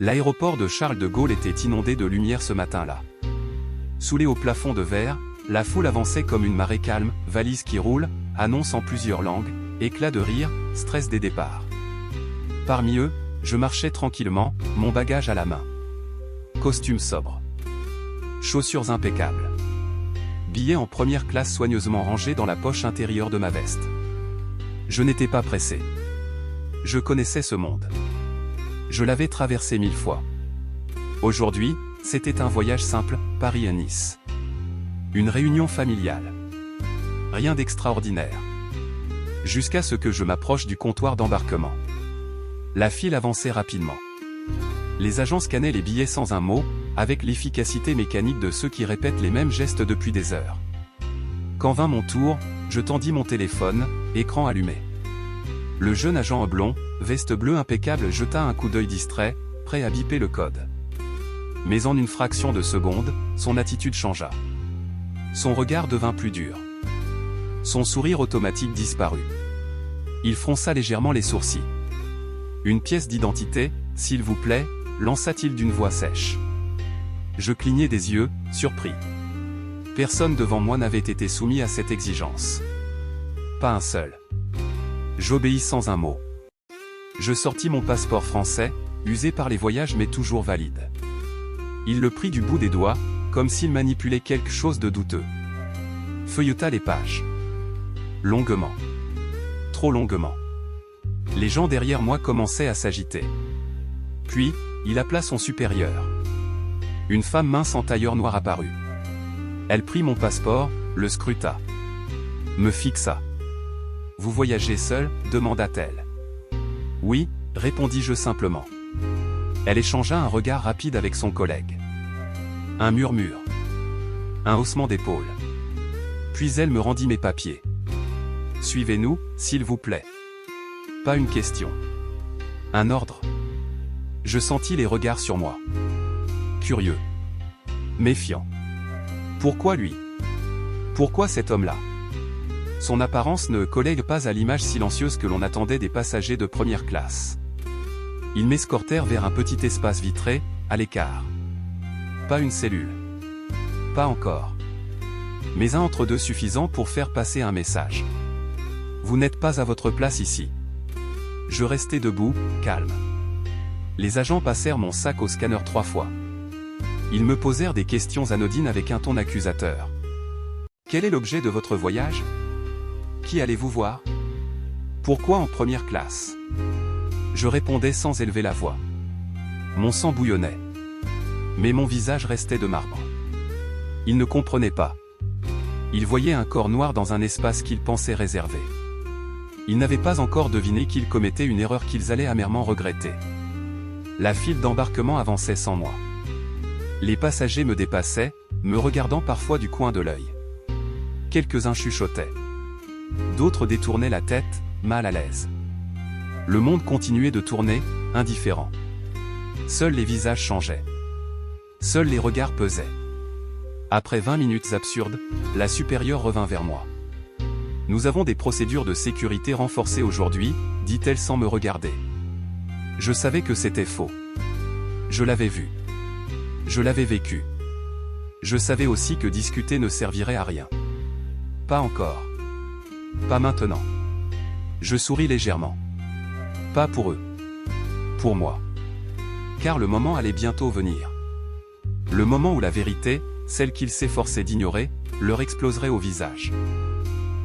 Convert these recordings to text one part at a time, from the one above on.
L'aéroport de Charles de Gaulle était inondé de lumière ce matin-là. Sous les hauts plafonds de verre, la foule avançait comme une marée calme, valises qui roulent, annonces en plusieurs langues, éclats de rire, stress des départs. Parmi eux, je marchais tranquillement, mon bagage à la main. Costume sobre. Chaussures impeccables. Billets en première classe soigneusement rangés dans la poche intérieure de ma veste. Je n'étais pas pressé. Je connaissais ce monde. Je l'avais traversé 1000 fois. Aujourd'hui, c'était un voyage simple, Paris à Nice. Une réunion familiale. Rien d'extraordinaire. Jusqu'à ce que je m'approche du comptoir d'embarquement. La file avançait rapidement. Les agents scannaient les billets sans un mot, avec l'efficacité mécanique de ceux qui répètent les mêmes gestes depuis des heures. Quand vint mon tour, je tendis mon téléphone, écran allumé. Le jeune agent oblong, veste bleue impeccable jeta un coup d'œil distrait, prêt à biper le code. Mais en une fraction de seconde, son attitude changea. Son regard devint plus dur. Son sourire automatique disparut. Il fronça légèrement les sourcils. Une pièce d'identité, s'il vous plaît, lança-t-il d'une voix sèche. Je clignai des yeux, surpris. Personne devant moi n'avait été soumis à cette exigence. Pas un seul. J'obéis sans un mot. Je sortis mon passeport français, usé par les voyages mais toujours valide. Il le prit du bout des doigts, comme s'il manipulait quelque chose de douteux. Feuilleta les pages. Longuement. Trop longuement. Les gens derrière moi commençaient à s'agiter. Puis, il appela son supérieur. Une femme mince en tailleur noir apparut. Elle prit mon passeport, le scruta. Me fixa. « Vous voyagez seul ?» demanda-t-elle. « Oui », répondis-je simplement. Elle échangea un regard rapide avec son collègue. Un murmure. Un haussement d'épaules. Puis elle me rendit mes papiers. « Suivez-nous, s'il vous plaît. » Pas une question. Un ordre. Je sentis les regards sur moi. Curieux. Méfiant. Pourquoi lui? Pourquoi cet homme-là? Son apparence ne collait pas à l'image silencieuse que l'on attendait des passagers de première classe. Ils m'escortèrent vers un petit espace vitré, à l'écart. Pas une cellule. Pas encore. Mais un entre-deux suffisant pour faire passer un message. Vous n'êtes pas à votre place ici. Je restai debout, calme. Les agents passèrent mon sac au scanner 3 fois. Ils me posèrent des questions anodines avec un ton accusateur. Quel est l'objet de votre voyage? Qui allez-vous voir? Pourquoi en première classe? Je répondais sans élever la voix. Mon sang bouillonnait. Mais mon visage restait de marbre. Ils ne comprenaient pas. Ils voyaient un corps noir dans un espace qu'ils pensaient réservé. Ils n'avaient pas encore deviné qu'ils commettaient une erreur qu'ils allaient amèrement regretter. La file d'embarquement avançait sans moi. Les passagers me dépassaient, me regardant parfois du coin de l'œil. Quelques-uns chuchotaient. D'autres détournaient la tête, mal à l'aise. Le monde continuait de tourner, indifférent. Seuls les visages changeaient. Seuls les regards pesaient. Après 20 minutes absurdes, la supérieure revint vers moi. « Nous avons des procédures de sécurité renforcées aujourd'hui », dit-elle sans me regarder. Je savais que c'était faux. Je l'avais vu. Je l'avais vécu. Je savais aussi que discuter ne servirait à rien. Pas encore. Pas maintenant. Je souris légèrement. Pas pour eux. Pour moi. Car le moment allait bientôt venir. Le moment où la vérité, celle qu'ils s'efforçaient d'ignorer, leur exploserait au visage.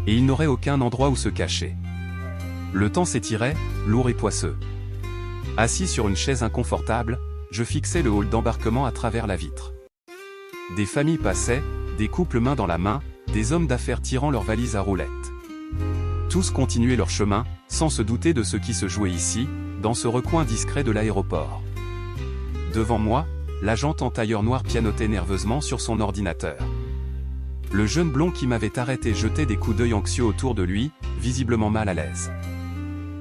Et ils n'auraient aucun endroit où se cacher. Le temps s'étirait, lourd et poisseux. Assis sur une chaise inconfortable, je fixais le hall d'embarquement à travers la vitre. Des familles passaient, des couples main dans la main, des hommes d'affaires tirant leurs valises à roulettes. Tous continuaient leur chemin, sans se douter de ce qui se jouait ici, dans ce recoin discret de l'aéroport. Devant moi, l'agent en tailleur noir pianotait nerveusement sur son ordinateur. Le jeune blond qui m'avait arrêté jetait des coups d'œil anxieux autour de lui, visiblement mal à l'aise.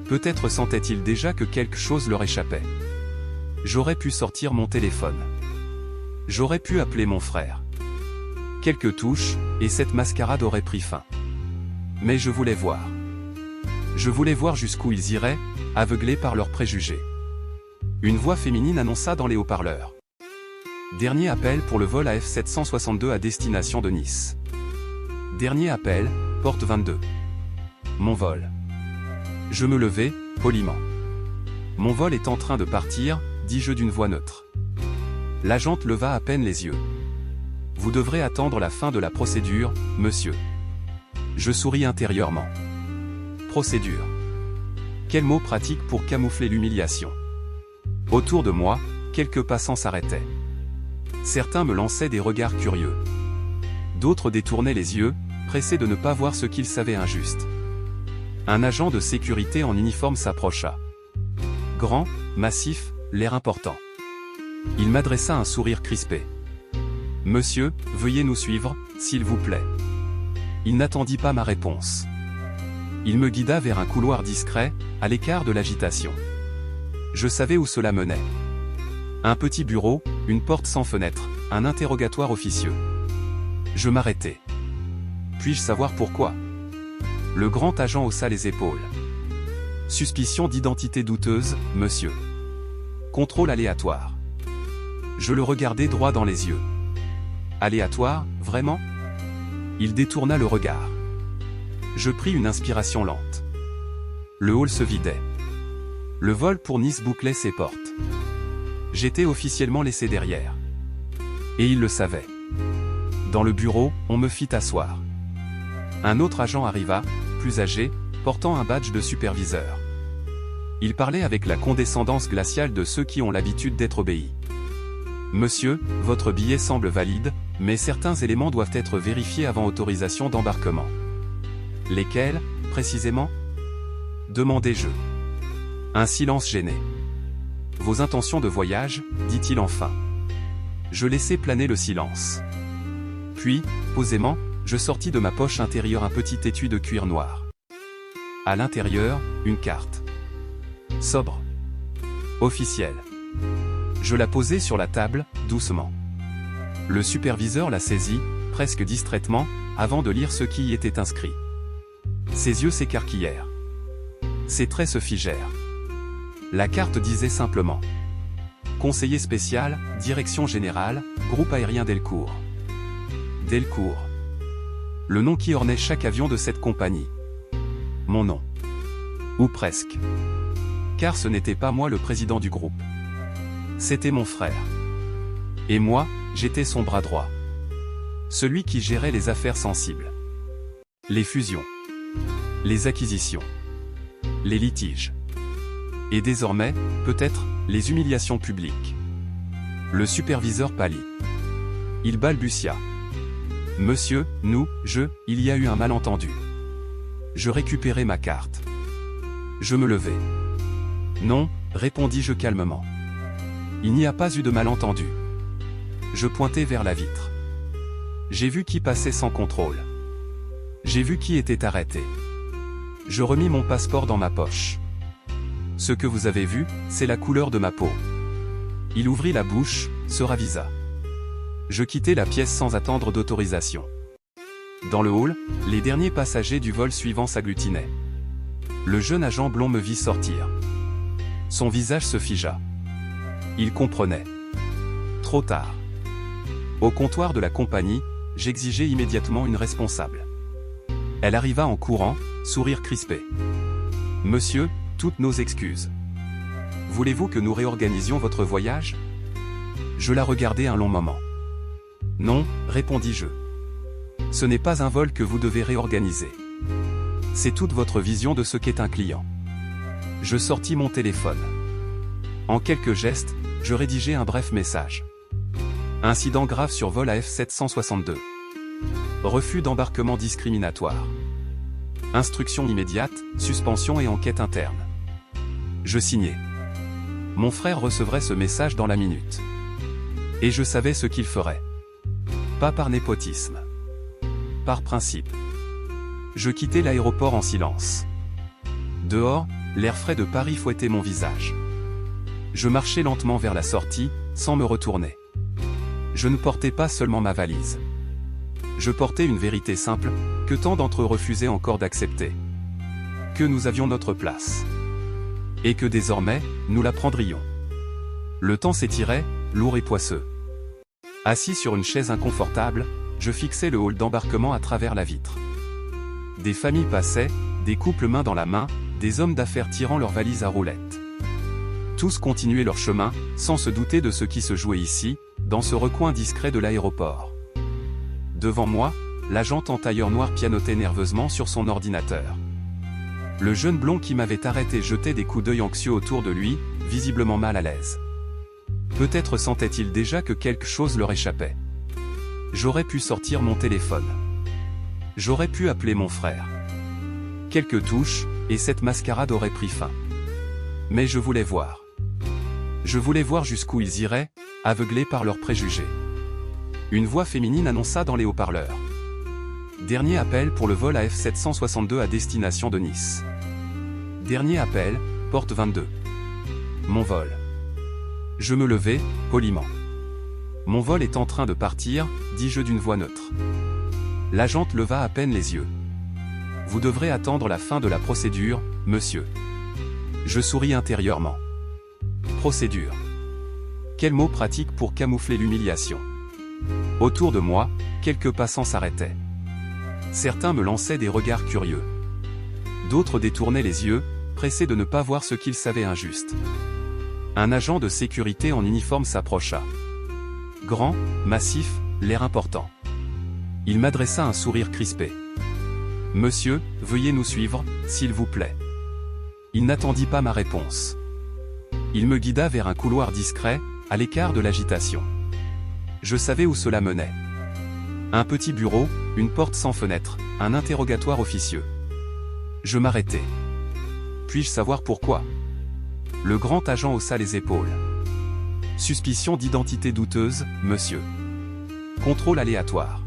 Peut-être sentait-il déjà que quelque chose leur échappait. J'aurais pu sortir mon téléphone. J'aurais pu appeler mon frère. Quelques touches, et cette mascarade aurait pris fin. Mais je voulais voir. Je voulais voir jusqu'où ils iraient, aveuglés par leurs préjugés. Une voix féminine annonça dans les haut-parleurs. Dernier appel pour le vol AF762 à destination de Nice. Dernier appel, porte 22. Mon vol. Je me levai, poliment. Mon vol est en train de partir, dis-je d'une voix neutre. L'agente leva à peine les yeux. Vous devrez attendre la fin de la procédure, monsieur. Je souris intérieurement. Procédure. Quel mot pratique pour camoufler l'humiliation. Autour de moi, quelques passants s'arrêtaient. Certains me lançaient des regards curieux. D'autres détournaient les yeux, pressés de ne pas voir ce qu'ils savaient injuste. Un agent de sécurité en uniforme s'approcha. Grand, massif, l'air important. Il m'adressa un sourire crispé. « Monsieur, veuillez nous suivre, s'il vous plaît. » Il n'attendit pas ma réponse. Il me guida vers un couloir discret, à l'écart de l'agitation. Je savais où cela menait. Un petit bureau, une porte sans fenêtre, un interrogatoire officieux. Je m'arrêtai. Puis-je savoir pourquoi? Le grand agent haussa les épaules. Suspicion d'identité douteuse, monsieur. Contrôle aléatoire. Je le regardai droit dans les yeux. Aléatoire, vraiment? Il détourna le regard. Je pris une inspiration lente. Le hall se vidait. Le vol pour Nice bouclait ses portes. J'étais officiellement laissé derrière. Et il le savait. Dans le bureau, on me fit asseoir. Un autre agent arriva, plus âgé, portant un badge de superviseur. Il parlait avec la condescendance glaciale de ceux qui ont l'habitude d'être obéis. Monsieur, votre billet semble valide, mais certains éléments doivent être vérifiés avant autorisation d'embarquement. Lesquels, précisément? Demandai-je. Un silence gêné. Vos intentions de voyage, dit-il enfin. Je laissai planer le silence. Puis, posément, je sortis de ma poche intérieure un petit étui de cuir noir. À l'intérieur, une carte. Sobre. Officielle. Je la posai sur la table, doucement. Le superviseur la saisit, presque distraitement, avant de lire ce qui y était inscrit. Ses yeux s'écarquillèrent. Ses traits se figèrent. La carte disait simplement « Conseiller spécial, Direction Générale, Groupe Aérien Delcourt ». Delcourt. Le nom qui ornait chaque avion de cette compagnie. Mon nom. Ou presque. Car ce n'était pas moi le président du groupe. C'était mon frère. Et moi, j'étais son bras droit. Celui qui gérait les affaires sensibles. Les fusions. Les acquisitions. Les litiges. Et désormais, peut-être, les humiliations publiques. Le superviseur pâlit. Il balbutia. « Monsieur, il y a eu un malentendu. » Je récupérai ma carte. Je me levai. « Non, » répondis-je calmement. « Il n'y a pas eu de malentendu. » Je pointai vers la vitre. J'ai vu qui passait sans contrôle. J'ai vu qui était arrêté. Je remis mon passeport dans ma poche. Ce que vous avez vu, c'est la couleur de ma peau. Il ouvrit la bouche, se ravisa. Je quittai la pièce sans attendre d'autorisation. Dans le hall, les derniers passagers du vol suivant s'agglutinaient. Le jeune agent blond me vit sortir. Son visage se figea. Il comprenait. Trop tard. Au comptoir de la compagnie, j'exigeai immédiatement une responsable. Elle arriva en courant, sourire crispé. « Monsieur, toutes nos excuses. Voulez-vous que nous réorganisions votre voyage ?» Je la regardai un long moment. « Non, » répondis-je. « Ce n'est pas un vol que vous devez réorganiser. C'est toute votre vision de ce qu'est un client. » Je sortis mon téléphone. En quelques gestes, je rédigeai un bref message. Incident grave sur vol AF762. Refus d'embarquement discriminatoire. Instruction immédiate, suspension et enquête interne. Je signai. Mon frère recevrait ce message dans la minute. Et je savais ce qu'il ferait. Pas par népotisme. Par principe. Je quittai l'aéroport en silence. Dehors, l'air frais de Paris fouettait mon visage. Je marchais lentement vers la sortie, sans me retourner. Je ne portais pas seulement ma valise. Je portais une vérité simple, que tant d'entre eux refusaient encore d'accepter. Que nous avions notre place. Et que désormais, nous la prendrions. Le temps s'étirait, lourd et poisseux. Assis sur une chaise inconfortable, je fixais le hall d'embarquement à travers la vitre. Des familles passaient, des couples main dans la main, des hommes d'affaires tirant leurs valises à roulettes. Tous continuaient leur chemin, sans se douter de ce qui se jouait ici, dans ce recoin discret de l'aéroport. Devant moi, l'agent en tailleur noir pianotait nerveusement sur son ordinateur. Le jeune blond qui m'avait arrêté jetait des coups d'œil anxieux autour de lui, visiblement mal à l'aise. Peut-être sentait-il déjà que quelque chose leur échappait. J'aurais pu sortir mon téléphone. J'aurais pu appeler mon frère. Quelques touches, et cette mascarade aurait pris fin. Mais je voulais voir. Je voulais voir jusqu'où ils iraient, aveuglés par leurs préjugés. Une voix féminine annonça dans les haut-parleurs. Dernier appel pour le vol AF 762 à destination de Nice. Dernier appel, porte 22. Mon vol. Je me levai, poliment. Mon vol est en train de partir, dis-je d'une voix neutre. L'agente leva à peine les yeux. Vous devrez attendre la fin de la procédure, monsieur. Je souris intérieurement. Procédure. Quel mot pratique pour camoufler l'humiliation. Autour de moi, quelques passants s'arrêtaient. Certains me lançaient des regards curieux. D'autres détournaient les yeux, pressés de ne pas voir ce qu'ils savaient injuste. Un agent de sécurité en uniforme s'approcha. Grand, massif, l'air important. Il m'adressa un sourire crispé. « Monsieur, veuillez nous suivre, s'il vous plaît. » Il n'attendit pas ma réponse. Il me guida vers un couloir discret, à l'écart de l'agitation. Je savais où cela menait. Un petit bureau, une porte sans fenêtre, un interrogatoire officieux. Je m'arrêtai. Puis-je savoir pourquoi? Le grand agent haussa les épaules. Suspicion d'identité douteuse, monsieur. Contrôle aléatoire.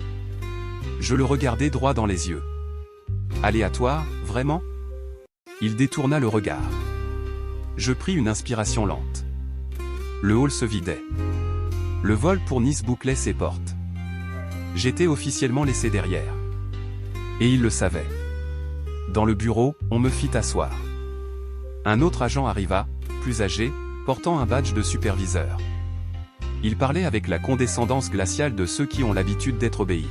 Je le regardai droit dans les yeux. Aléatoire, vraiment? Il détourna le regard. Je pris une inspiration lente. Le hall se vidait. Le vol pour Nice bouclait ses portes. J'étais officiellement laissé derrière. Et il le savait. Dans le bureau, on me fit asseoir. Un autre agent arriva, plus âgé, portant un badge de superviseur. Il parlait avec la condescendance glaciale de ceux qui ont l'habitude d'être obéis.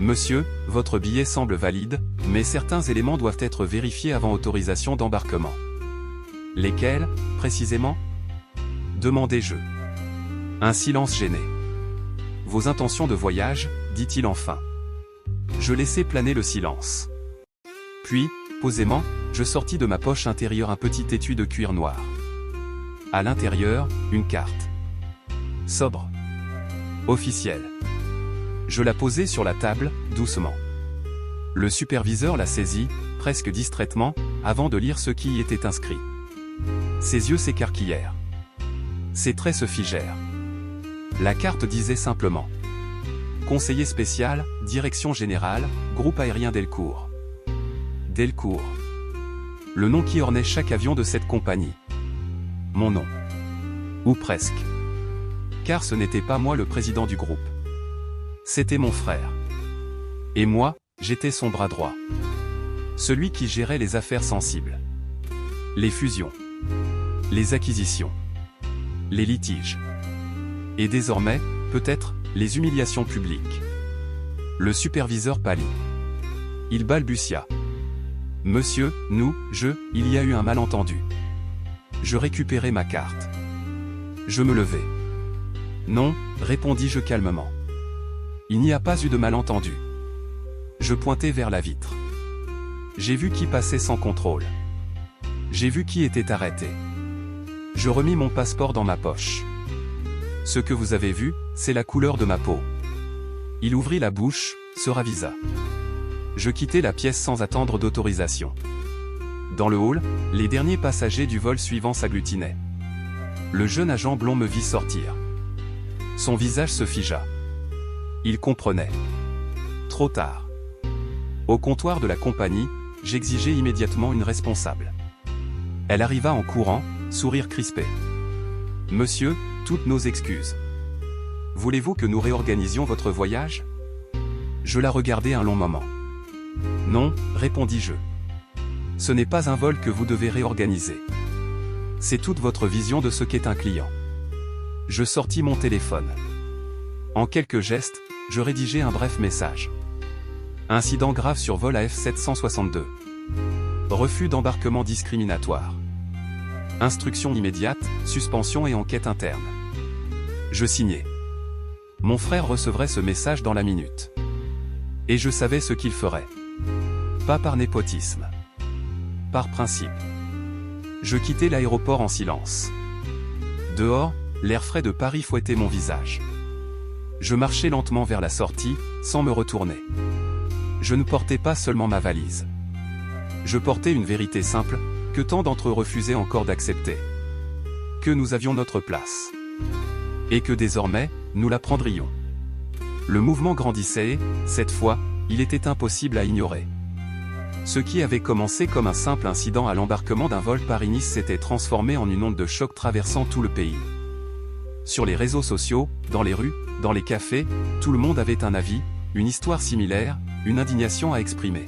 Monsieur, votre billet semble valide, mais certains éléments doivent être vérifiés avant autorisation d'embarquement. Lesquels, précisément? Demandai-je. Un silence gêné. Vos intentions de voyage, dit-il enfin. Je laissai planer le silence. Puis, posément, je sortis de ma poche intérieure un petit étui de cuir noir. À l'intérieur, une carte. Sobre. Officielle. Je la posai sur la table, doucement. Le superviseur la saisit, presque distraitement, avant de lire ce qui y était inscrit. Ses yeux s'écarquillèrent. Ses traits se figèrent. La carte disait simplement « Conseiller spécial, Direction Générale, Groupe Aérien Delcourt ». Delcourt. Le nom qui ornait chaque avion de cette compagnie. Mon nom. Ou presque. Car ce n'était pas moi le président du groupe. C'était mon frère. Et moi, j'étais son bras droit. Celui qui gérait les affaires sensibles. Les fusions. Les acquisitions. Les litiges. Et désormais, peut-être, les humiliations publiques. Le superviseur pâlit. Il balbutia. « Monsieur, il y a eu un malentendu. » Je récupérai ma carte. Je me levai. « Non, répondis-je calmement. Il n'y a pas eu de malentendu. » Je pointai vers la vitre. J'ai vu qui passait sans contrôle. J'ai vu qui était arrêté. Je remis mon passeport dans ma poche. Ce que vous avez vu, c'est la couleur de ma peau. Il ouvrit la bouche, se ravisa. Je quittai la pièce sans attendre d'autorisation. Dans le hall, les derniers passagers du vol suivant s'agglutinaient. Le jeune agent blond me vit sortir. Son visage se figea. Il comprenait. Trop tard. Au comptoir de la compagnie, j'exigeai immédiatement une responsable. Elle arriva en courant, sourire crispé. « Monsieur, toutes nos excuses. Voulez-vous que nous réorganisions votre voyage ?» Je la regardai un long moment. « Non, répondis-je. Ce n'est pas un vol que vous devez réorganiser. C'est toute votre vision de ce qu'est un client. Je sortis mon téléphone. En quelques gestes, je rédigeai un bref message. Incident grave sur vol AF 762. Refus d'embarquement discriminatoire. Instruction immédiate, suspension et enquête interne. Je signais. Mon frère recevrait ce message dans la minute. Et je savais ce qu'il ferait. Pas par népotisme. Par principe. Je quittais l'aéroport en silence. Dehors, l'air frais de Paris fouettait mon visage. Je marchais lentement vers la sortie, sans me retourner. Je ne portais pas seulement ma valise. Je portais une vérité simple, que tant d'entre eux refusaient encore d'accepter. Que nous avions notre place. Et que désormais, nous la prendrions. Le mouvement grandissait et, cette fois, il était impossible à ignorer. Ce qui avait commencé comme un simple incident à l'embarquement d'un vol Paris-Nice s'était transformé en une onde de choc traversant tout le pays. Sur les réseaux sociaux, dans les rues, dans les cafés, tout le monde avait un avis, une histoire similaire, une indignation à exprimer.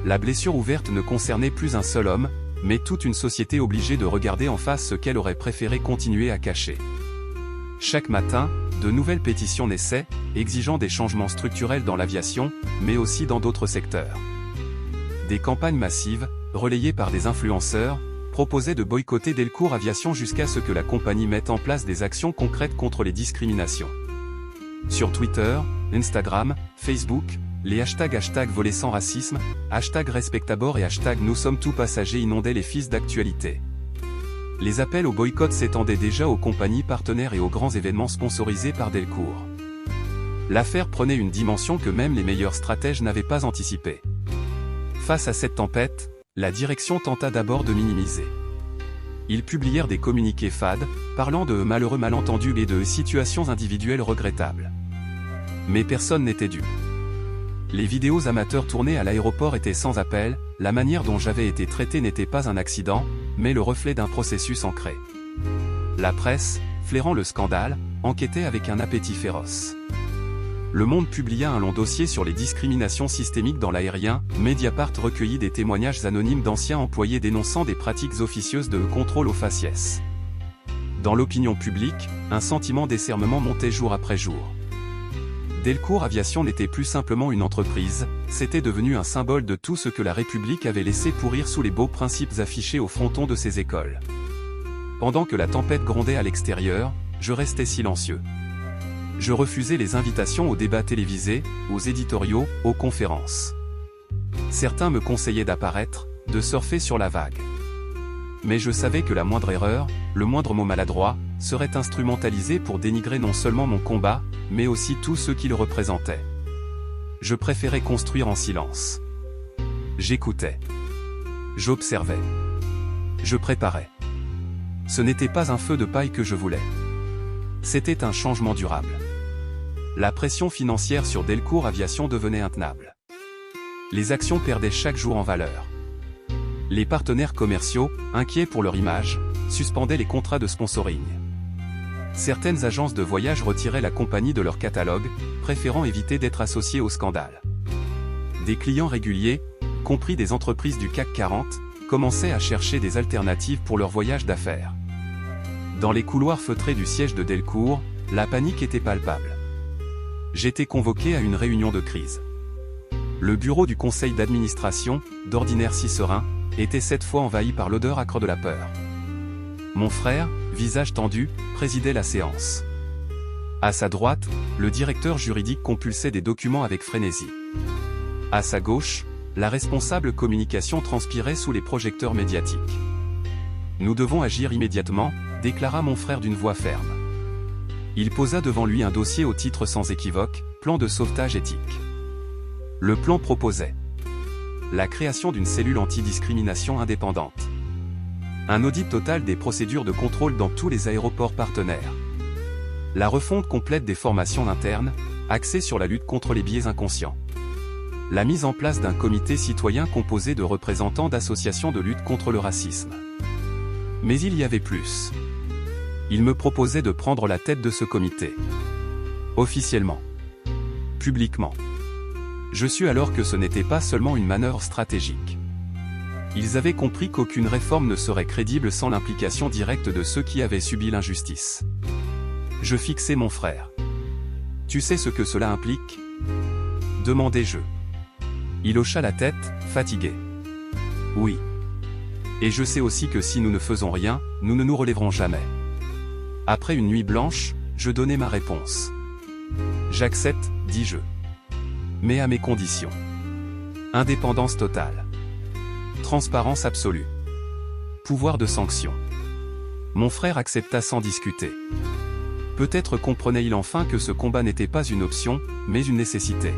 La blessure ouverte ne concernait plus un seul homme, mais toute une société obligée de regarder en face ce qu'elle aurait préféré continuer à cacher. Chaque matin, de nouvelles pétitions naissaient, exigeant des changements structurels dans l'aviation, mais aussi dans d'autres secteurs. Des campagnes massives, relayées par des influenceurs, proposaient de boycotter Delcourt Aviation jusqu'à ce que la compagnie mette en place des actions concrètes contre les discriminations. Sur Twitter, Instagram, Facebook, les hashtags voler sans racisme, #respectabord et #nous sommes tous passagers inondaient les fils d'actualité. Les appels au boycott s'étendaient déjà aux compagnies partenaires et aux grands événements sponsorisés par Delcourt. L'affaire prenait une dimension que même les meilleurs stratèges n'avaient pas anticipée. Face à cette tempête, la direction tenta d'abord de minimiser. Ils publièrent des communiqués fades, parlant de malheureux malentendus et de situations individuelles regrettables. Mais personne n'était dupe. Les vidéos amateurs tournées à l'aéroport étaient sans appel, la manière dont j'avais été traité n'était pas un accident, mais le reflet d'un processus ancré. La presse, flairant le scandale, enquêtait avec un appétit féroce. Le Monde publia un long dossier sur les discriminations systémiques dans l'aérien, Mediapart recueillit des témoignages anonymes d'anciens employés dénonçant des pratiques officieuses de contrôle au faciès. Dans l'opinion publique, un sentiment d'écernement montait jour après jour. Delcourt Aviation n'était plus simplement une entreprise, c'était devenu un symbole de tout ce que la République avait laissé pourrir sous les beaux principes affichés au fronton de ses écoles. Pendant que la tempête grondait à l'extérieur, je restais silencieux. Je refusais les invitations aux débats télévisés, aux éditoriaux, aux conférences. Certains me conseillaient d'apparaître, de surfer sur la vague. Mais je savais que la moindre erreur, le moindre mot maladroit, serait instrumentalisé pour dénigrer non seulement mon combat, mais aussi tous ceux qui le représentaient. Je préférais construire en silence. J'écoutais. J'observais. Je préparais. Ce n'était pas un feu de paille que je voulais. C'était un changement durable. La pression financière sur Delcourt Aviation devenait intenable. Les actions perdaient chaque jour en valeur. Les partenaires commerciaux, inquiets pour leur image, suspendaient les contrats de sponsoring. Certaines agences de voyage retiraient la compagnie de leur catalogue, préférant éviter d'être associées au scandale. Des clients réguliers, compris des entreprises du CAC 40, commençaient à chercher des alternatives pour leurs voyages d'affaires. Dans les couloirs feutrés du siège de Delcourt, la panique était palpable. J'étais convoqué à une réunion de crise. Le bureau du conseil d'administration, d'ordinaire si serein, était cette fois envahi par l'odeur âcre de la peur. Mon frère, visage tendu, présidait la séance. À sa droite, le directeur juridique compulsait des documents avec frénésie. À sa gauche, la responsable communication transpirait sous les projecteurs médiatiques. Nous devons agir immédiatement, déclara mon frère d'une voix ferme. Il posa devant lui un dossier au titre sans équivoque, plan de sauvetage éthique. Le plan proposait la création d'une cellule anti-discrimination indépendante. Un audit total des procédures de contrôle dans tous les aéroports partenaires. La refonte complète des formations internes, axée sur la lutte contre les biais inconscients. La mise en place d'un comité citoyen composé de représentants d'associations de lutte contre le racisme. Mais il y avait plus. Il me proposait de prendre la tête de ce comité. Officiellement. Publiquement. Je sus alors que ce n'était pas seulement une manœuvre stratégique. Ils avaient compris qu'aucune réforme ne serait crédible sans l'implication directe de ceux qui avaient subi l'injustice. Je fixai mon frère. Tu sais ce que cela implique? Demandai-je. Il hocha la tête, fatigué. Oui. Et je sais aussi que si nous ne faisons rien, nous ne nous relèverons jamais. Après une nuit blanche, je donnai ma réponse. J'accepte, dis-je. Mais à mes conditions. Indépendance totale. Transparence absolue. Pouvoir de sanction. Mon frère accepta sans discuter. Peut-être comprenait-il enfin que ce combat n'était pas une option, mais une nécessité.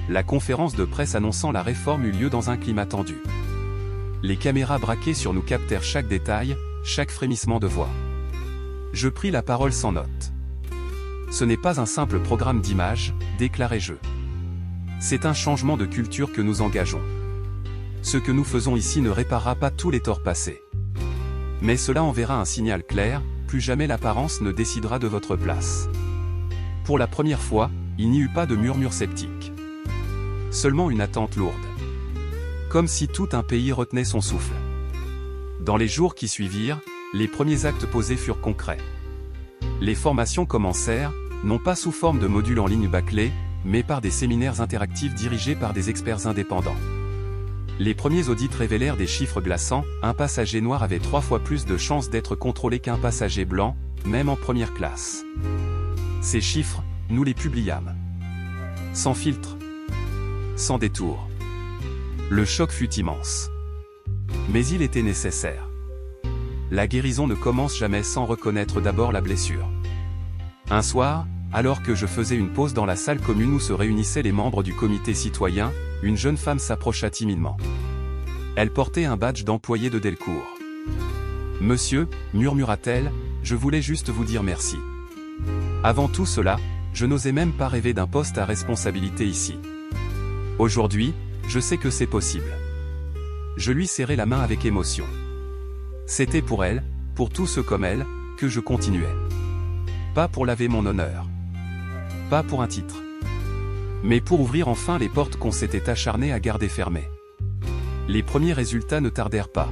La conférence de presse annonçant la réforme eut lieu dans un climat tendu. Les caméras braquées sur nous captèrent chaque détail, chaque frémissement de voix. Je pris la parole sans note. Ce n'est pas un simple programme d'images, déclarai-je. C'est un changement de culture que nous engageons. Ce que nous faisons ici ne réparera pas tous les torts passés. Mais cela enverra un signal clair, plus jamais l'apparence ne décidera de votre place. Pour la première fois, il n'y eut pas de murmure sceptique. Seulement une attente lourde. Comme si tout un pays retenait son souffle. Dans les jours qui suivirent, les premiers actes posés furent concrets. Les formations commencèrent, non pas sous forme de modules en ligne bâclés, mais par des séminaires interactifs dirigés par des experts indépendants. Les premiers audits révélèrent des chiffres glaçants, un passager noir avait 3 fois plus de chances d'être contrôlé qu'un passager blanc, même en première classe. Ces chiffres, nous les publiâmes. Sans filtre. Sans détour. Le choc fut immense. Mais il était nécessaire. La guérison ne commence jamais sans reconnaître d'abord la blessure. Un soir, alors que je faisais une pause dans la salle commune où se réunissaient les membres du comité citoyen, une jeune femme s'approcha timidement. Elle portait un badge d'employé de Delcourt. « Monsieur, murmura-t-elle, je voulais juste vous dire merci. Avant tout cela, je n'osais même pas rêver d'un poste à responsabilité ici. Aujourd'hui, je sais que c'est possible. » Je lui serrai la main avec émotion. C'était pour elle, pour tous ceux comme elle, que je continuais. Pas pour laver mon honneur. Pas pour un titre. Mais pour ouvrir enfin les portes qu'on s'était acharné à garder fermées. Les premiers résultats ne tardèrent pas.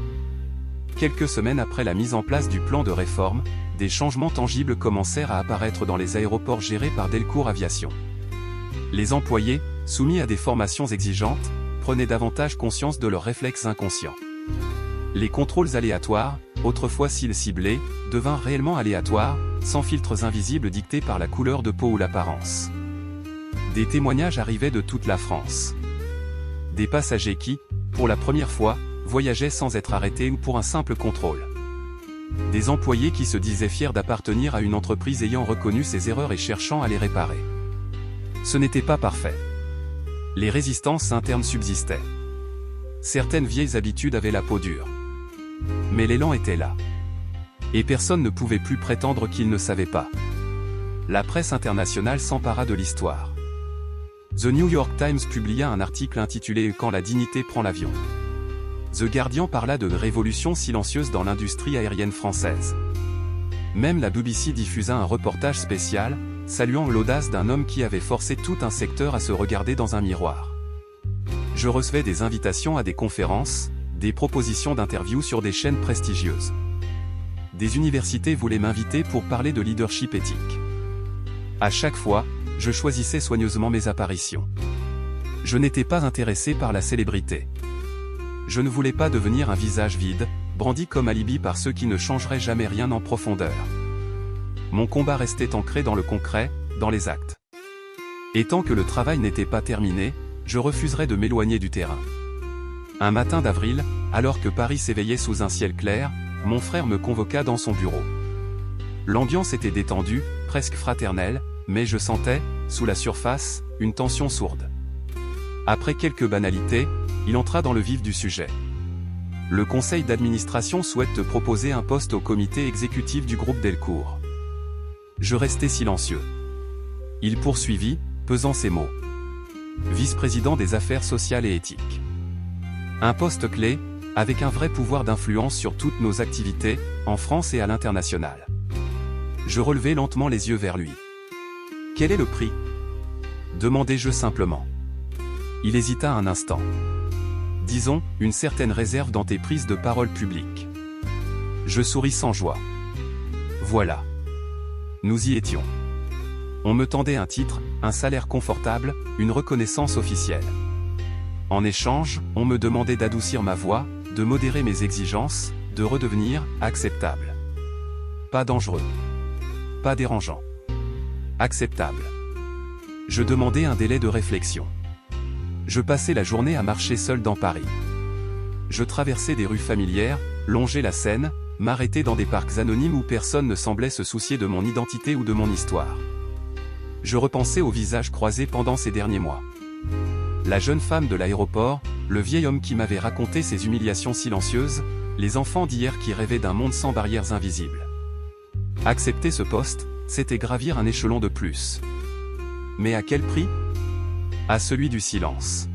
Quelques semaines après la mise en place du plan de réforme, des changements tangibles commencèrent à apparaître dans les aéroports gérés par Delcourt Aviation. Les employés, soumis à des formations exigeantes, prenaient davantage conscience de leurs réflexes inconscients. Les contrôles aléatoires, autrefois cils ciblés, devinrent réellement aléatoires, sans filtres invisibles dictés par la couleur de peau ou l'apparence. Des témoignages arrivaient de toute la France. Des passagers qui, pour la première fois, voyageaient sans être arrêtés ou pour un simple contrôle. Des employés qui se disaient fiers d'appartenir à une entreprise ayant reconnu ses erreurs et cherchant à les réparer. Ce n'était pas parfait. Les résistances internes subsistaient. Certaines vieilles habitudes avaient la peau dure. Mais l'élan était là. Et personne ne pouvait plus prétendre qu'il ne savait pas. La presse internationale s'empara de l'histoire. The New York Times publia un article intitulé « Quand la dignité prend l'avion ». The Guardian parla de révolution silencieuse dans l'industrie aérienne française. Même la BBC diffusa un reportage spécial, saluant l'audace d'un homme qui avait forcé tout un secteur à se regarder dans un miroir. Je recevais des invitations à des conférences, des propositions d'interviews sur des chaînes prestigieuses. Des universités voulaient m'inviter pour parler de leadership éthique. À chaque fois, je choisissais soigneusement mes apparitions. Je n'étais pas intéressé par la célébrité. Je ne voulais pas devenir un visage vide, brandi comme alibi par ceux qui ne changeraient jamais rien en profondeur. Mon combat restait ancré dans le concret, dans les actes. Et tant que le travail n'était pas terminé, je refuserais de m'éloigner du terrain. Un matin d'avril, alors que Paris s'éveillait sous un ciel clair, mon frère me convoqua dans son bureau. L'ambiance était détendue, presque fraternelle, mais je sentais, sous la surface, une tension sourde. Après quelques banalités, il entra dans le vif du sujet. Le conseil d'administration souhaite te proposer un poste au comité exécutif du groupe Delcourt. Je restai silencieux. Il poursuivit, pesant ses mots. Vice-président des affaires sociales et éthiques. Un poste clé, avec un vrai pouvoir d'influence sur toutes nos activités, en France et à l'international. Je relevai lentement les yeux vers lui. Quel est le prix? Demandai-je simplement. Il hésita un instant. Disons, une certaine réserve dans tes prises de parole publiques. Je souris sans joie. Voilà. Nous y étions. On me tendait un titre, un salaire confortable, une reconnaissance officielle. En échange, on me demandait d'adoucir ma voix, de modérer mes exigences, de redevenir acceptable. Pas dangereux. Pas dérangeant. Acceptable. Je demandais un délai de réflexion. Je passais la journée à marcher seul dans Paris. Je traversais des rues familières, longeais la Seine, m'arrêtais dans des parcs anonymes où personne ne semblait se soucier de mon identité ou de mon histoire. Je repensais aux visages croisés pendant ces derniers mois. La jeune femme de l'aéroport, le vieil homme qui m'avait raconté ses humiliations silencieuses, les enfants d'hier qui rêvaient d'un monde sans barrières invisibles. Accepter ce poste, c'était gravir un échelon de plus. Mais à quel prix? À celui du silence.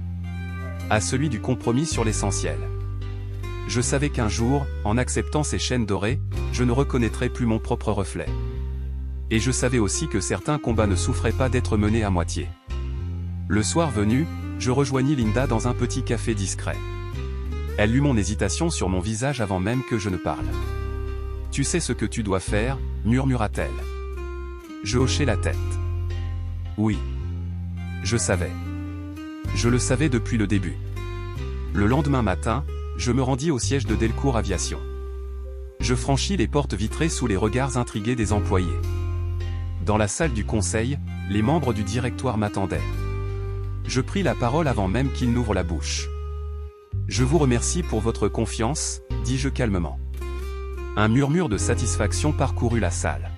À celui du compromis sur l'essentiel. Je savais qu'un jour, en acceptant ces chaînes dorées, je ne reconnaîtrais plus mon propre reflet. Et je savais aussi que certains combats ne souffraient pas d'être menés à moitié. Le soir venu, je rejoignis Linda dans un petit café discret. Elle lut mon hésitation sur mon visage avant même que je ne parle. « Tu sais ce que tu dois faire » murmura-t-elle. Je hochai la tête. Oui. Je savais. Je le savais depuis le début. Le lendemain matin, je me rendis au siège de Delcourt Aviation. Je franchis les portes vitrées sous les regards intrigués des employés. Dans la salle du conseil, les membres du directoire m'attendaient. Je pris la parole avant même qu'ils n'ouvrent la bouche. « Je vous remercie pour votre confiance », dis-je calmement. Un murmure de satisfaction parcourut la salle.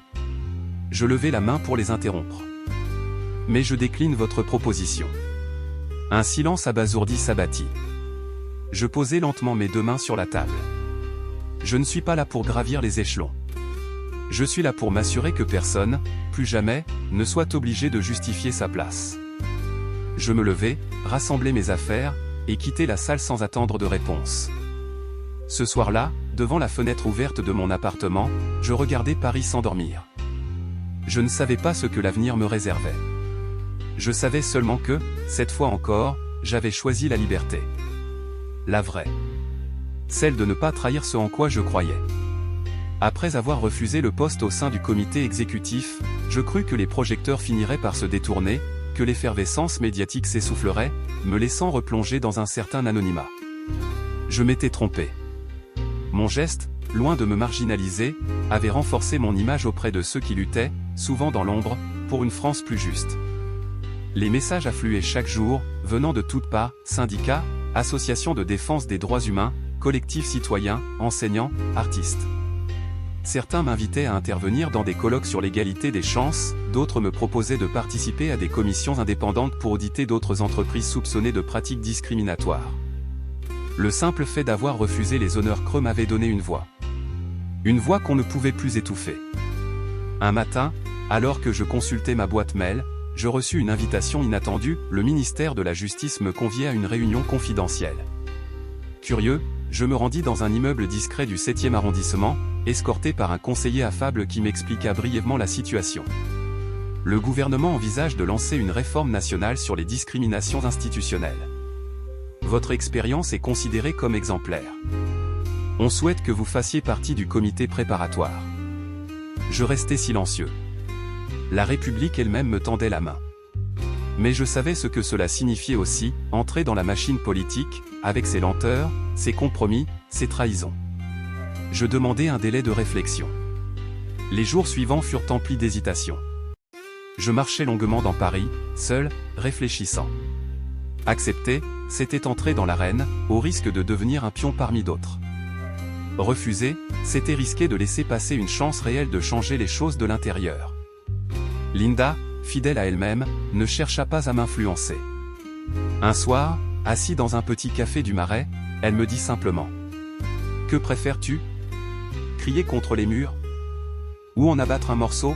Je levai la main pour les interrompre. « Mais je décline votre proposition. » Un silence abasourdi s'abattit. Je posai lentement mes deux mains sur la table. Je ne suis pas là pour gravir les échelons. Je suis là pour m'assurer que personne, plus jamais, ne soit obligé de justifier sa place. Je me levai, rassemblai mes affaires, et quittai la salle sans attendre de réponse. Ce soir-là, devant la fenêtre ouverte de mon appartement, je regardais Paris s'endormir. Je ne savais pas ce que l'avenir me réservait. Je savais seulement que, cette fois encore, j'avais choisi la liberté. La vraie. Celle de ne pas trahir ce en quoi je croyais. Après avoir refusé le poste au sein du comité exécutif, je crus que les projecteurs finiraient par se détourner, que l'effervescence médiatique s'essoufflerait, me laissant replonger dans un certain anonymat. Je m'étais trompé. Mon geste, loin de me marginaliser, avait renforcé mon image auprès de ceux qui luttaient, souvent dans l'ombre, pour une France plus juste. Les messages affluaient chaque jour, venant de toutes parts, syndicats, associations de défense des droits humains, collectifs citoyens, enseignants, artistes. Certains m'invitaient à intervenir dans des colloques sur l'égalité des chances, d'autres me proposaient de participer à des commissions indépendantes pour auditer d'autres entreprises soupçonnées de pratiques discriminatoires. Le simple fait d'avoir refusé les honneurs creux m'avait donné une voix. Une voix qu'on ne pouvait plus étouffer. Un matin, alors que je consultais ma boîte mail, je reçus une invitation inattendue, le ministère de la Justice me conviait à une réunion confidentielle. Curieux, je me rendis dans un immeuble discret du 7e arrondissement, escorté par un conseiller affable qui m'expliqua brièvement la situation. Le gouvernement envisage de lancer une réforme nationale sur les discriminations institutionnelles. Votre expérience est considérée comme exemplaire. On souhaite que vous fassiez partie du comité préparatoire. Je restais silencieux. La République elle-même me tendait la main. Mais je savais ce que cela signifiait aussi, entrer dans la machine politique, avec ses lenteurs, ses compromis, ses trahisons. Je demandai un délai de réflexion. Les jours suivants furent emplis d'hésitation. Je marchais longuement dans Paris, seul, réfléchissant. Accepter, c'était entrer dans l'arène, au risque de devenir un pion parmi d'autres. Refuser, c'était risquer de laisser passer une chance réelle de changer les choses de l'intérieur. Linda, fidèle à elle-même, ne chercha pas à m'influencer. Un soir, assis dans un petit café du Marais, elle me dit simplement « Que préfères-tu ? Crier contre les murs ? Ou en abattre un morceau ?»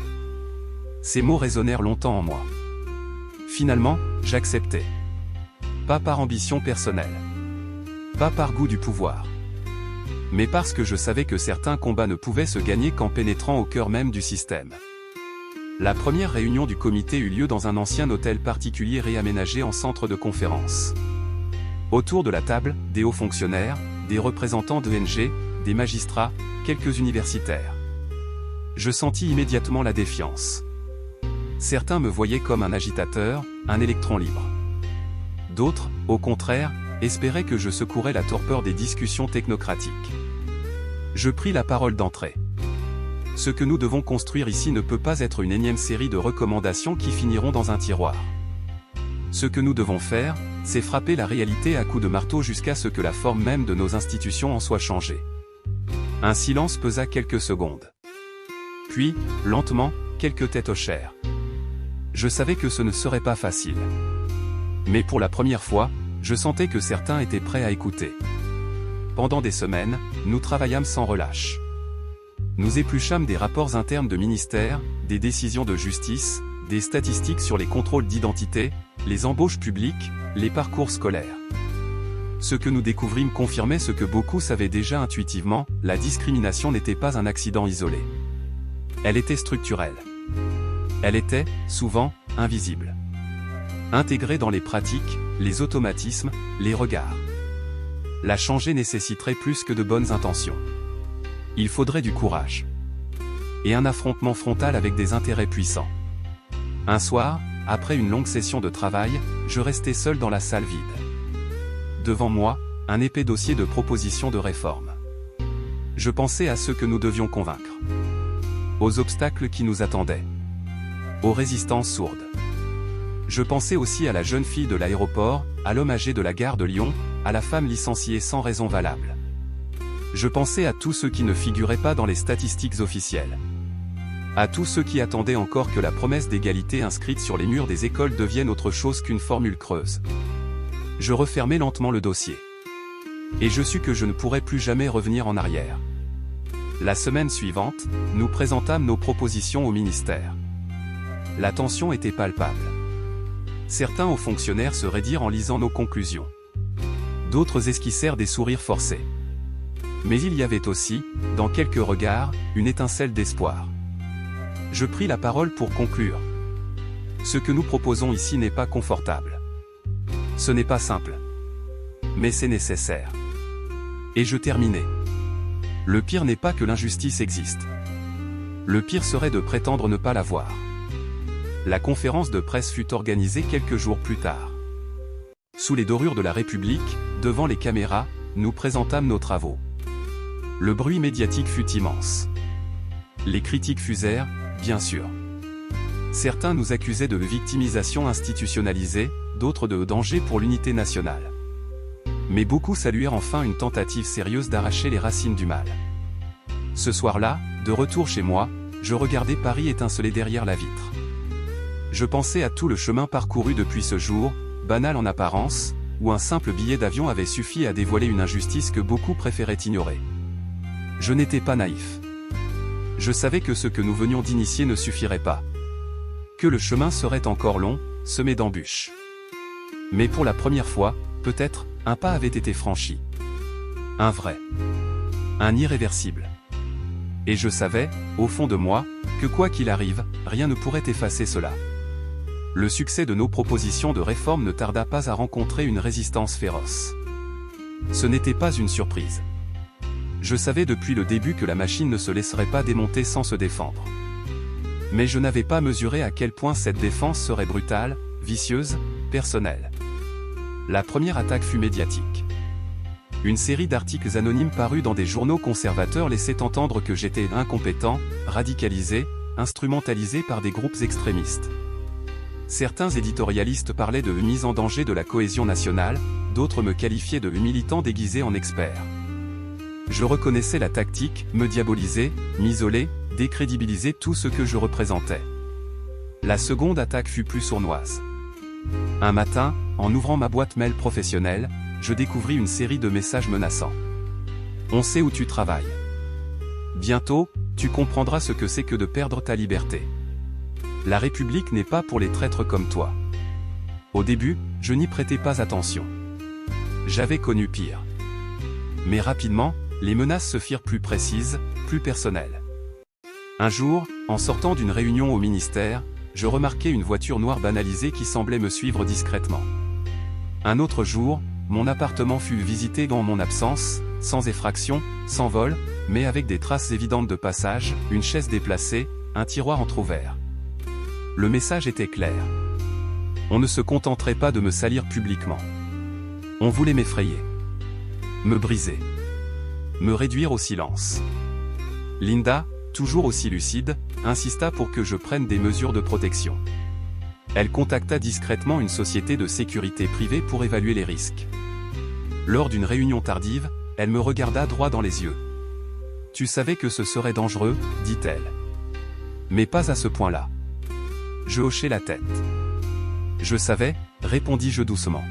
Ces mots résonnèrent longtemps en moi. Finalement, j'acceptai. Pas par ambition personnelle. Pas par goût du pouvoir. Mais parce que je savais que certains combats ne pouvaient se gagner qu'en pénétrant au cœur même du système. La première réunion du comité eut lieu dans un ancien hôtel particulier réaménagé en centre de conférence. Autour de la table, des hauts fonctionnaires, des représentants d'ONG, des magistrats, quelques universitaires. Je sentis immédiatement la défiance. Certains me voyaient comme un agitateur, un électron libre. D'autres, au contraire, espéraient que je secourais la torpeur des discussions technocratiques. Je pris la parole d'entrée. Ce que nous devons construire ici ne peut pas être une énième série de recommandations qui finiront dans un tiroir. Ce que nous devons faire, c'est frapper la réalité à coups de marteau jusqu'à ce que la forme même de nos institutions en soit changée. Un silence pesa quelques secondes. Puis, lentement, quelques têtes hochèrent. Je savais que ce ne serait pas facile. Mais pour la première fois, je sentais que certains étaient prêts à écouter. Pendant des semaines, nous travaillâmes sans relâche. Nous épluchâmes des rapports internes de ministères, des décisions de justice, des statistiques sur les contrôles d'identité, les embauches publiques, les parcours scolaires. Ce que nous découvrîmes confirmait ce que beaucoup savaient déjà intuitivement, la discrimination n'était pas un accident isolé. Elle était structurelle. Elle était, souvent, invisible. Intégrée dans les pratiques, les automatismes, les regards. La changer nécessiterait plus que de bonnes intentions. Il faudrait du courage. Et un affrontement frontal avec des intérêts puissants. Un soir, après une longue session de travail, je restais seul dans la salle vide. Devant moi, un épais dossier de propositions de réforme. Je pensais à ceux que nous devions convaincre. Aux obstacles qui nous attendaient. Aux résistances sourdes. Je pensais aussi à la jeune fille de l'aéroport, à l'homme âgé de la gare de Lyon, à la femme licenciée sans raison valable. Je pensais à tous ceux qui ne figuraient pas dans les statistiques officielles. À tous ceux qui attendaient encore que la promesse d'égalité inscrite sur les murs des écoles devienne autre chose qu'une formule creuse. Je refermai lentement le dossier. Et je sus que je ne pourrais plus jamais revenir en arrière. La semaine suivante, nous présentâmes nos propositions au ministère. La tension était palpable. Certains hauts fonctionnaires se raidirent en lisant nos conclusions. D'autres esquissèrent des sourires forcés. Mais il y avait aussi, dans quelques regards, une étincelle d'espoir. Je pris la parole pour conclure. Ce que nous proposons ici n'est pas confortable. Ce n'est pas simple. Mais c'est nécessaire. Et je terminai. Le pire n'est pas que l'injustice existe. Le pire serait de prétendre ne pas la voir. La conférence de presse fut organisée quelques jours plus tard. Sous les dorures de la République, devant les caméras, nous présentâmes nos travaux. Le bruit médiatique fut immense. Les critiques fusèrent, bien sûr. Certains nous accusaient de victimisation institutionnalisée, d'autres de danger pour l'unité nationale. Mais beaucoup saluèrent enfin une tentative sérieuse d'arracher les racines du mal. Ce soir-là, de retour chez moi, je regardais Paris étinceler derrière la vitre. Je pensais à tout le chemin parcouru depuis ce jour, banal en apparence, où un simple billet d'avion avait suffi à dévoiler une injustice que beaucoup préféraient ignorer. Je n'étais pas naïf. Je savais que ce que nous venions d'initier ne suffirait pas. Que le chemin serait encore long, semé d'embûches. Mais pour la première fois, peut-être, un pas avait été franchi. Un vrai. Un irréversible. Et je savais, au fond de moi, que quoi qu'il arrive, rien ne pourrait effacer cela. Le succès de nos propositions de réforme ne tarda pas à rencontrer une résistance féroce. Ce n'était pas une surprise. Je savais depuis le début que la machine ne se laisserait pas démonter sans se défendre. Mais je n'avais pas mesuré à quel point cette défense serait brutale, vicieuse, personnelle. La première attaque fut médiatique. Une série d'articles anonymes parus dans des journaux conservateurs laissait entendre que j'étais incompétent, radicalisé, instrumentalisé par des groupes extrémistes. Certains éditorialistes parlaient de mise en danger de la cohésion nationale, d'autres me qualifiaient de militant déguisé en expert. Je reconnaissais la tactique, me diaboliser, m'isoler, décrédibiliser tout ce que je représentais. La seconde attaque fut plus sournoise. Un matin, en ouvrant ma boîte mail professionnelle, je découvris une série de messages menaçants. On sait où tu travailles. Bientôt, tu comprendras ce que c'est que de perdre ta liberté. La République n'est pas pour les traîtres comme toi. Au début, je n'y prêtais pas attention. J'avais connu pire. Mais rapidement, les menaces se firent plus précises, plus personnelles. Un jour, en sortant d'une réunion au ministère, je remarquai une voiture noire banalisée qui semblait me suivre discrètement. Un autre jour, mon appartement fut visité dans mon absence, sans effraction, sans vol, mais avec des traces évidentes de passage, une chaise déplacée, un tiroir entrouvert. Le message était clair. On ne se contenterait pas de me salir publiquement. On voulait m'effrayer. Me briser. Me réduire au silence. Linda, toujours aussi lucide, insista pour que je prenne des mesures de protection. Elle contacta discrètement une société de sécurité privée pour évaluer les risques. Lors d'une réunion tardive, elle me regarda droit dans les yeux. « Tu savais que ce serait dangereux, dit-elle. Mais pas à ce point-là. » Je hochai la tête. « Je savais, répondis-je doucement.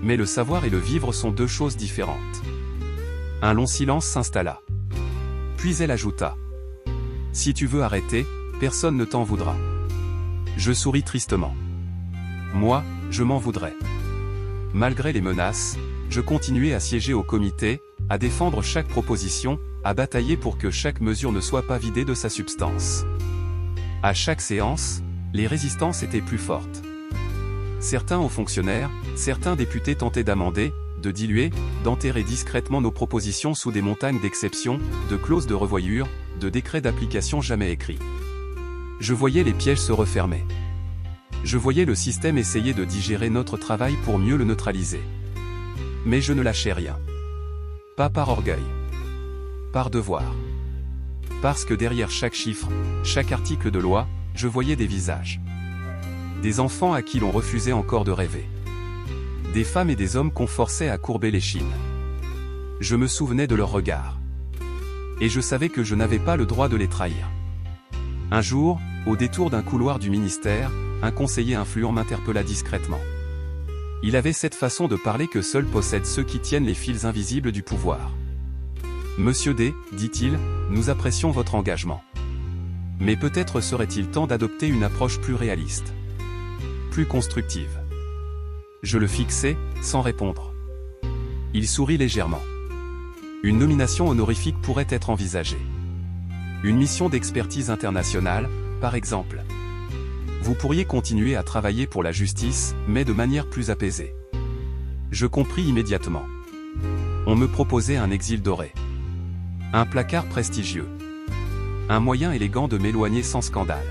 Mais le savoir et le vivre sont deux choses différentes. » Un long silence s'installa. Puis elle ajouta. « Si tu veux arrêter, personne ne t'en voudra. » Je souris tristement. Moi, je m'en voudrais. Malgré les menaces, je continuais à siéger au comité, à défendre chaque proposition, à batailler pour que chaque mesure ne soit pas vidée de sa substance. À chaque séance, les résistances étaient plus fortes. Certains hauts fonctionnaires, certains députés tentaient d'amender, de diluer, d'enterrer discrètement nos propositions sous des montagnes d'exceptions, de clauses de revoyure, de décrets d'application jamais écrits. Je voyais les pièges se refermer. Je voyais le système essayer de digérer notre travail pour mieux le neutraliser. Mais je ne lâchais rien. Pas par orgueil. Par devoir. Parce que derrière chaque chiffre, chaque article de loi, je voyais des visages. Des enfants à qui l'on refusait encore de rêver. Des femmes et des hommes qu'on forçait à courber l'échine. Je me souvenais de leurs regards. Et je savais que je n'avais pas le droit de les trahir. Un jour, au détour d'un couloir du ministère, un conseiller influent m'interpella discrètement. Il avait cette façon de parler que seuls possèdent ceux qui tiennent les fils invisibles du pouvoir. « Monsieur D, dit-il, nous apprécions votre engagement. Mais peut-être serait-il temps d'adopter une approche plus réaliste. Plus constructive. » Je le fixai, sans répondre. Il sourit légèrement. Une nomination honorifique pourrait être envisagée. Une mission d'expertise internationale, par exemple. Vous pourriez continuer à travailler pour la justice, mais de manière plus apaisée. Je compris immédiatement. On me proposait un exil doré. Un placard prestigieux. Un moyen élégant de m'éloigner sans scandale.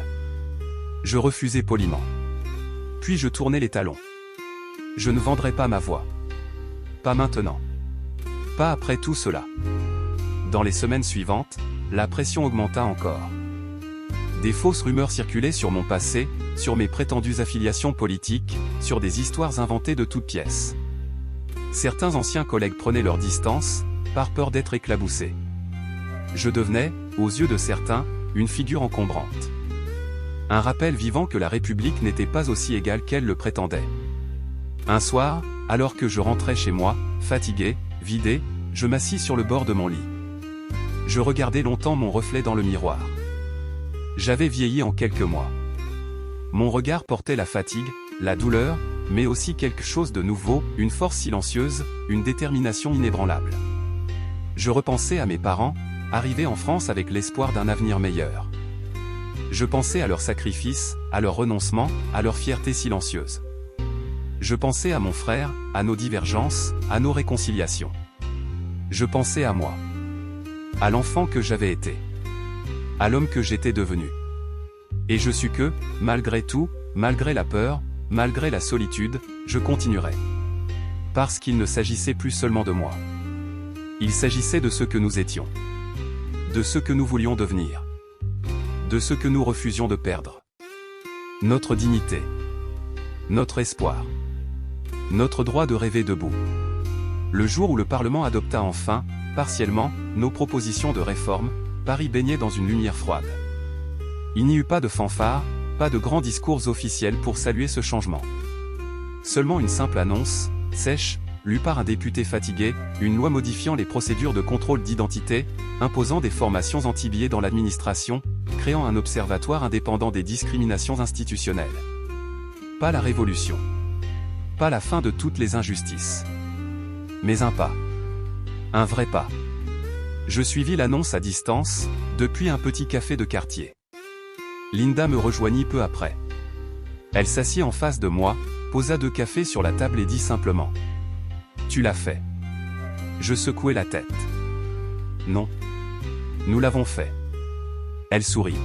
Je refusai poliment. Puis je tournai les talons. Je ne vendrai pas ma voix. Pas maintenant. Pas après tout cela. Dans les semaines suivantes, la pression augmenta encore. Des fausses rumeurs circulaient sur mon passé, sur mes prétendues affiliations politiques, sur des histoires inventées de toutes pièces. Certains anciens collègues prenaient leur distance, par peur d'être éclaboussés. Je devenais, aux yeux de certains, une figure encombrante. Un rappel vivant que la République n'était pas aussi égale qu'elle le prétendait. Un soir, alors que je rentrais chez moi, fatigué, vidé, je m'assis sur le bord de mon lit. Je regardais longtemps mon reflet dans le miroir. J'avais vieilli en quelques mois. Mon regard portait la fatigue, la douleur, mais aussi quelque chose de nouveau, une force silencieuse, une détermination inébranlable. Je repensais à mes parents, arrivés en France avec l'espoir d'un avenir meilleur. Je pensais à leur sacrifice, à leur renoncement, à leur fierté silencieuse. Je pensais à mon frère, à nos divergences, à nos réconciliations. Je pensais à moi. À l'enfant que j'avais été. À l'homme que j'étais devenu. Et je sus que, malgré tout, malgré la peur, malgré la solitude, je continuerai. Parce qu'il ne s'agissait plus seulement de moi. Il s'agissait de ce que nous étions. De ce que nous voulions devenir. De ce que nous refusions de perdre. Notre dignité. Notre espoir. Notre droit de rêver debout. Le jour où le Parlement adopta enfin, partiellement, nos propositions de réforme, Paris baignait dans une lumière froide. Il n'y eut pas de fanfare, pas de grands discours officiels pour saluer ce changement. Seulement une simple annonce, sèche, lue par un député fatigué, une loi modifiant les procédures de contrôle d'identité, imposant des formations anti-biais dans l'administration, créant un observatoire indépendant des discriminations institutionnelles. Pas la révolution. Pas la fin de toutes les injustices. Mais un pas. Un vrai pas. Je suivis l'annonce à distance, depuis un petit café de quartier. Linda me rejoignit peu après. Elle s'assit en face de moi, posa 2 cafés sur la table et dit simplement. « Tu l'as fait. » Je secouai la tête. « Non. Nous l'avons fait. Elle sourit.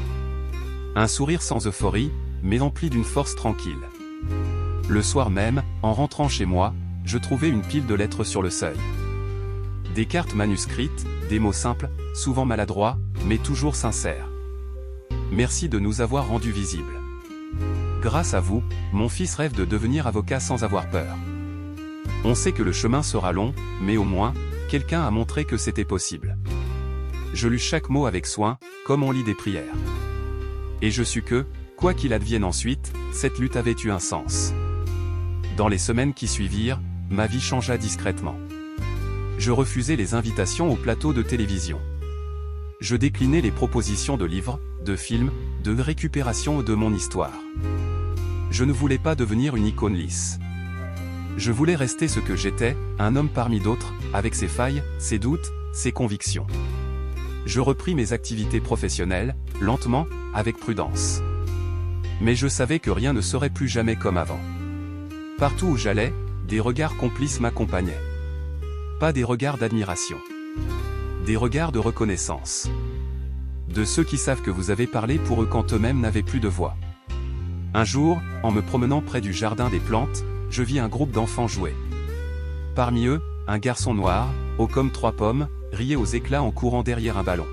Un sourire sans euphorie, mais empli d'une force tranquille. Le soir même, en rentrant chez moi, je trouvais une pile de lettres sur le seuil. Des cartes manuscrites, des mots simples, souvent maladroits, mais toujours sincères. Merci de nous avoir rendus visibles. Grâce à vous, mon fils rêve de devenir avocat sans avoir peur. On sait que le chemin sera long, mais au moins, quelqu'un a montré que c'était possible. Je lus chaque mot avec soin, comme on lit des prières. Et je sus que, quoi qu'il advienne ensuite, cette lutte avait eu un sens. Dans les semaines qui suivirent, ma vie changea discrètement. Je refusais les invitations au plateau de télévision. Je déclinais les propositions de livres, de films, de récupération de mon histoire. Je ne voulais pas devenir une icône lisse. Je voulais rester ce que j'étais, un homme parmi d'autres, avec ses failles, ses doutes, ses convictions. Je repris mes activités professionnelles, lentement, avec prudence. Mais je savais que rien ne serait plus jamais comme avant. Partout où j'allais, des regards complices m'accompagnaient. Pas des regards d'admiration. Des regards de reconnaissance. De ceux qui savent que vous avez parlé pour eux quand eux-mêmes n'avaient plus de voix. Un jour, en me promenant près du jardin des plantes, je vis un groupe d'enfants jouer. Parmi eux, un garçon noir, haut comme 3 pommes, riait aux éclats en courant derrière un ballon.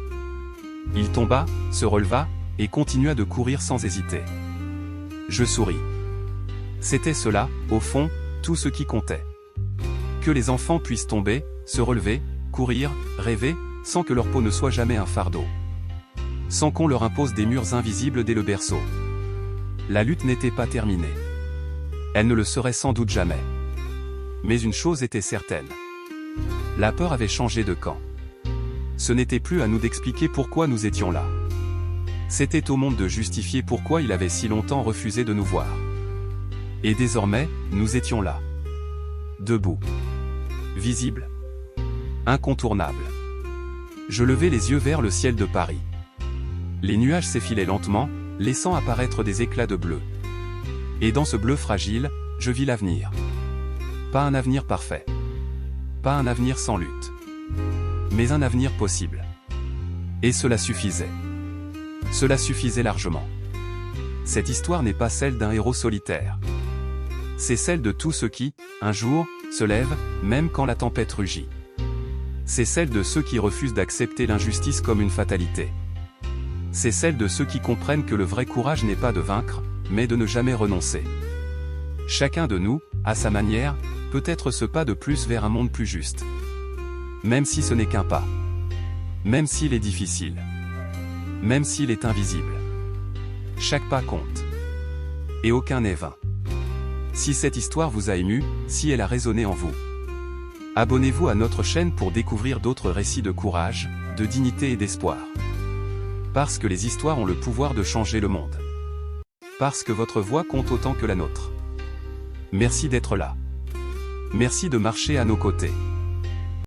Il tomba, se releva, et continua de courir sans hésiter. Je souris. C'était cela, au fond, tout ce qui comptait. Que les enfants puissent tomber, se relever, courir, rêver, sans que leur peau ne soit jamais un fardeau. Sans qu'on leur impose des murs invisibles dès le berceau. La lutte n'était pas terminée. Elle ne le serait sans doute jamais. Mais une chose était certaine. La peur avait changé de camp. Ce n'était plus à nous d'expliquer pourquoi nous étions là. C'était au monde de justifier pourquoi il avait si longtemps refusé de nous voir. Et désormais, nous étions là. Debout. Visibles. Incontournables. Je levai les yeux vers le ciel de Paris. Les nuages s'effilaient lentement, laissant apparaître des éclats de bleu. Et dans ce bleu fragile, je vis l'avenir. Pas un avenir parfait. Pas un avenir sans lutte. Mais un avenir possible. Et cela suffisait. Cela suffisait largement. Cette histoire n'est pas celle d'un héros solitaire. C'est celle de tous ceux qui, un jour, se lèvent, même quand la tempête rugit. C'est celle de ceux qui refusent d'accepter l'injustice comme une fatalité. C'est celle de ceux qui comprennent que le vrai courage n'est pas de vaincre, mais de ne jamais renoncer. Chacun de nous, à sa manière, peut être ce pas de plus vers un monde plus juste. Même si ce n'est qu'un pas. Même s'il est difficile. Même s'il est invisible. Chaque pas compte. Et aucun n'est vain. Si cette histoire vous a ému, si elle a résonné en vous, abonnez-vous à notre chaîne pour découvrir d'autres récits de courage, de dignité et d'espoir. Parce que les histoires ont le pouvoir de changer le monde. Parce que votre voix compte autant que la nôtre. Merci d'être là. Merci de marcher à nos côtés.